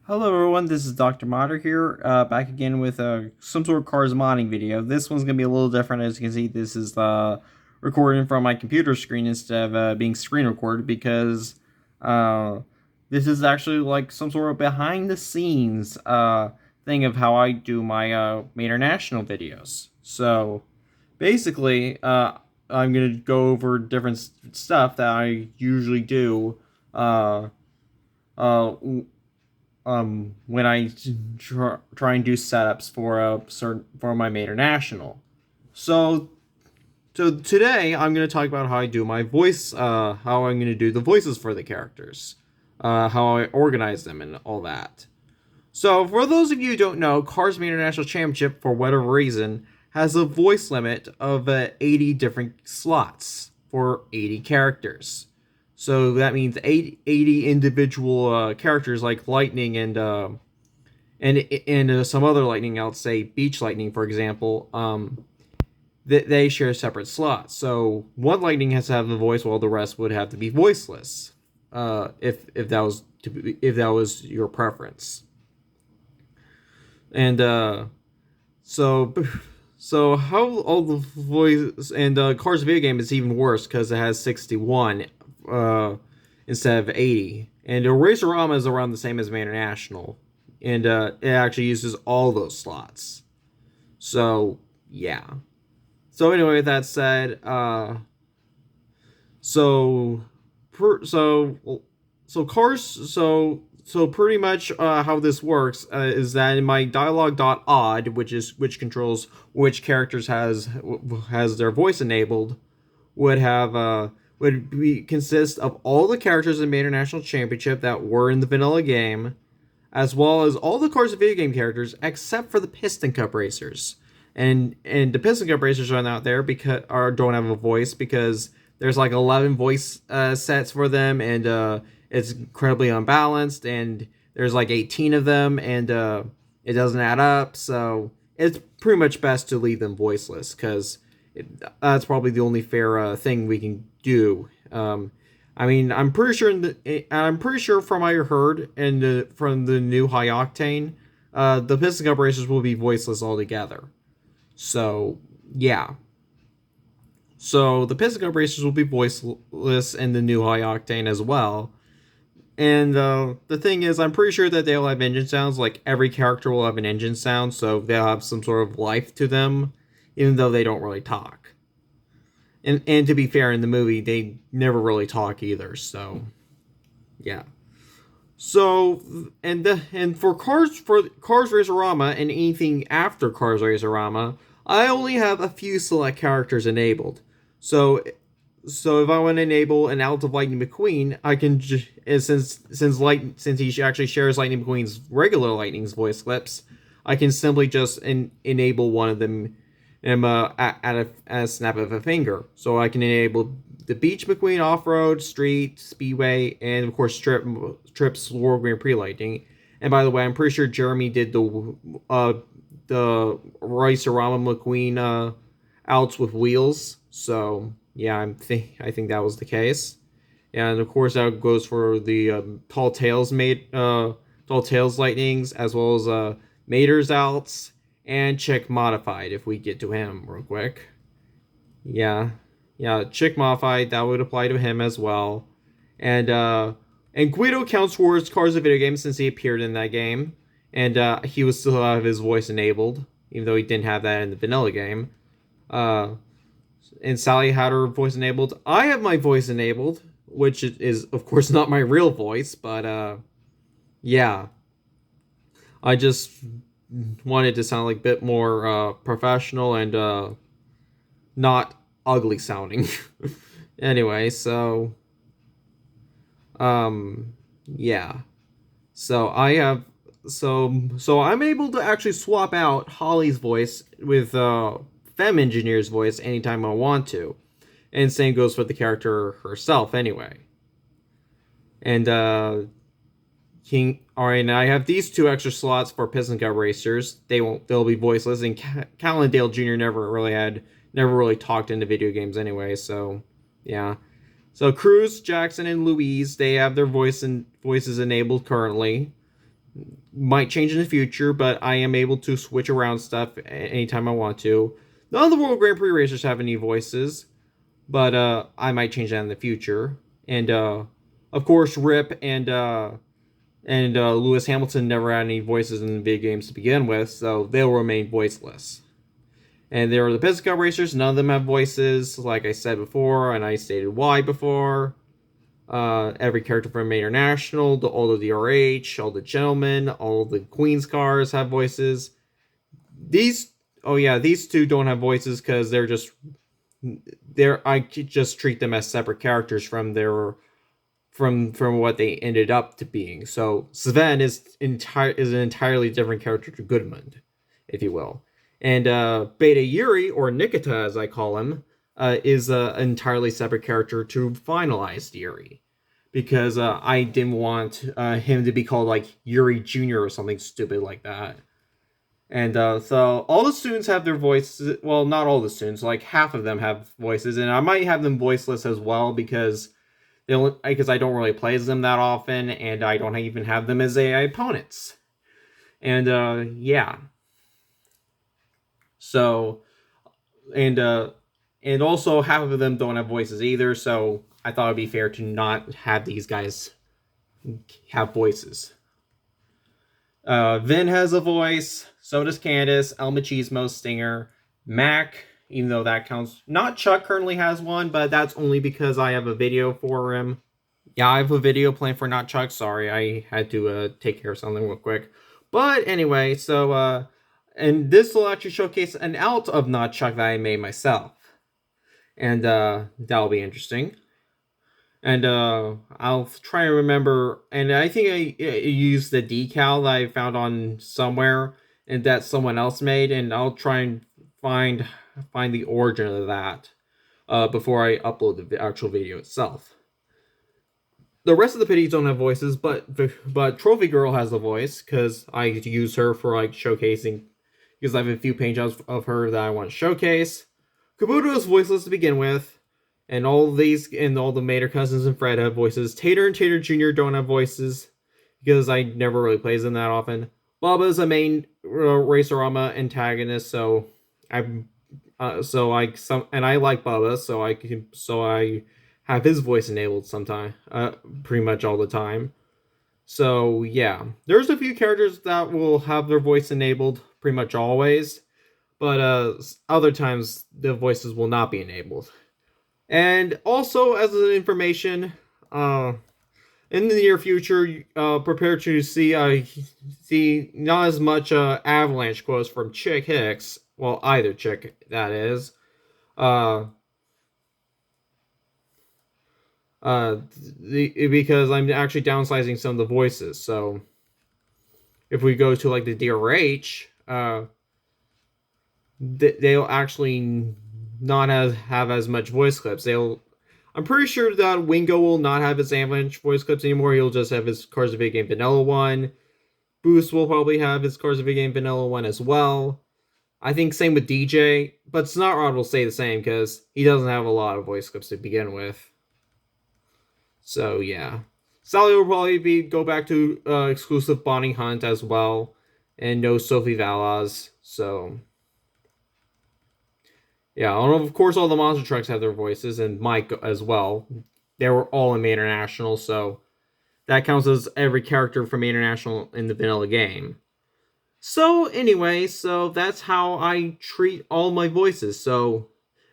Hello everyone, this is Dr. Motter here, back again with some sort of Cars modding video. This one's going to be a little different. As you can see, this is recording from my computer screen instead of being screen recorded because uh, this is actually like some sort of behind the scenes thing of how I do my international videos. So basically, I'm going to go over different stuff that I usually do uh, uh, when I try and do setups for my Mater National. So today I'm going to talk about how I do my voice, how I'm going to do the voices for the characters, how I organize them and all that. So for those of you who don't know, Cars Mater National Championship, for whatever reason, has a voice limit of 80 different slots for 80 characters. So that means 80 individual characters like Lightning and some other Lightning, I'll say Beach Lightning, for example, they share separate slots. So one Lightning has to have a voice, while the rest would have to be voiceless. If that was your preference. And so how all the voice and Cars video game is even worse because it has 61 instead of 80. And Eraserama is around the same as Mater National, and it actually uses all those slots. So yeah. So anyway, with that said, so cars so pretty much how this works is that in my dialogue.odd, which controls which characters has their voice enabled, would consist of all the characters in Mater National Championship that were in the vanilla game, as well as all the Cars video game characters except for the Piston Cup racers. And the Piston Cup racers are not there because don't have a voice because there's like 11 voice sets for them, and it's incredibly unbalanced, and there's like 18 of them, and it doesn't add up. So it's pretty much best to leave them voiceless because that's probably the only fair thing we can do. I mean, I'm pretty sure from what I heard and from the new High Octane, the Piston Cup racers will be voiceless altogether. So yeah. So the Piston Cup racers will be voiceless in the new High Octane as well. And the thing is, I'm pretty sure that they'll have engine sounds. Like every character will have an engine sound, so they'll have some sort of life to them, even though they don't really talk. And to be fair, in the movie, they never really talk either. So yeah. So and for Cars Racerama and anything after Cars Racerama, I only have a few select characters enabled. So if I want to enable an Out of Lightning McQueen, I can since he actually shares Lightning McQueen's regular Lightning's voice clips, I can simply just enable one of them at a snap of a finger. So I can enable the Beach McQueen Off-Road, Street, Speedway, and of course Trip's World Grand Prix Lightning. And by the way, I'm pretty sure Jeremy did the Racerama McQueen outs with wheels. So yeah, I think that was the case. And of course that goes for the Tall Tales Lightnings, as well as Mater's outs and Chick Modified, if we get to him real quick. Yeah. Yeah, Chick Modified, that would apply to him as well. And Guido counts towards Cars of Video Game since he appeared in that game. And he would still have his voice enabled, even though he didn't have that in the vanilla game. And Sally had her voice enabled. I have my voice enabled, which is, of course, not my real voice, but yeah. I just wanted to sound like a bit more professional and not ugly sounding. Anyway, so yeah. So I have so I'm able to actually swap out Holly's voice with Fem Engineer's voice anytime I want to. And same goes for the character herself anyway. And and I have these two extra slots for Piston Cup racers. They'll be voiceless, and Callendale Jr. never really talked into video games anyway, so yeah. So Cruz, Jackson, and Louise, they have their voices enabled currently. Might change in the future, but I am able to switch around stuff anytime I want to. None of the World Grand Prix racers have any voices, but I might change that in the future. And of course, Rip and Lewis Hamilton never had any voices in the video games to begin with, so they'll remain voiceless. And there are the Piston Cup racers. None of them have voices, like I said before, and I stated why before. Every character from International, all the DRH, all the gentlemen, all the Queen's cars have voices. These two don't have voices because I just treat them as separate characters from what they ended up to being. So Sven is an entirely different character to Goodmund, if you will. And Beta Yuri, or Nikita as I call him, is an entirely separate character to Finalized Yuri. Because I didn't want him to be called like Yuri Jr. or something stupid like that. And so all the students have their voices. Well, not all the students, like half of them have voices. And I might have them voiceless as well because I don't really play as them that often, and I don't even have them as AI opponents. And yeah. So, and also half of them don't have voices either. So I thought it'd be fair to not have these guys have voices. Vin has a voice. So does Candace, El Machismo, Stinger, Mac. Even though that counts. Not Chuck currently has one, but that's only because I have a video for him. Yeah, I have a video planned for Not Chuck. Sorry, I had to take care of something real quick. But anyway, so, and this will actually showcase an alt of Not Chuck that I made myself. And that'll be interesting. And I'll try and remember, and I think I used the decal that I found on somewhere, and that someone else made, and I'll try and find the origin of that before I upload the actual video itself. The rest of the pitties don't have voices, but Trophy Girl has a voice because I use her for like showcasing, because I have a few paint jobs of her that I want to showcase. Kabuto is voiceless to begin with, and all the Mater cousins and Fred have voices. Tater and Tater Jr. don't have voices because I never really plays them that often. Bubba is a main Racerama antagonist, so I like Bubba, so I have his voice enabled sometime, pretty much all the time. So yeah, there's a few characters that will have their voice enabled pretty much always, but other times the voices will not be enabled. And also, as an information, in the near future, prepare to see not as much Avalanche quotes from Chick Hicks. Well, either Chick, that is. Because I'm actually downsizing some of the voices. So, if we go to like the DRH, they'll actually not have as much voice clips. I'm pretty sure that Wingo will not have his Avalanche voice clips anymore. He'll just have his Cars of Big Game Vanilla one. Boost will probably have his Cars of Big Game Vanilla one as well. I think same with DJ, but Snotrod will stay the same because he doesn't have a lot of voice clips to begin with. So yeah, Sally will probably go back to exclusive Bonnie Hunt as well, and no Sophie Valaz. So yeah, of course all the monster trucks have their voices, and Mike as well. They were all in International, so that counts as every character from International in the vanilla game. So anyway, so that's how I treat all my voices. So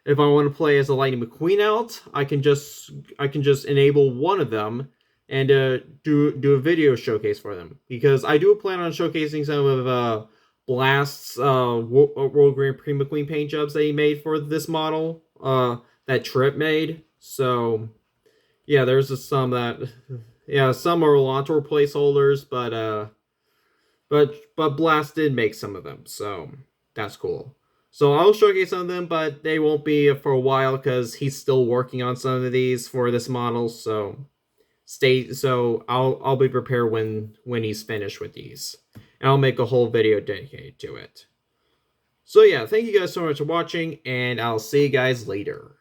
if I want to play as a Lightning McQueen alt, I can just enable one of them and do a video showcase for them, because I do plan on showcasing some of Blast's World Grand Prix McQueen paint jobs that he made for this model, that Trip made. So yeah, there's some that, yeah, some are Elantor placeholders, but Blast did make some of them, so that's cool. So I'll showcase some of them, but they won't be for a while because he's still working on some of these for this model. So I'll be prepared when he's finished with these, and I'll make a whole video dedicated to it. So yeah, thank you guys so much for watching, and I'll see you guys later.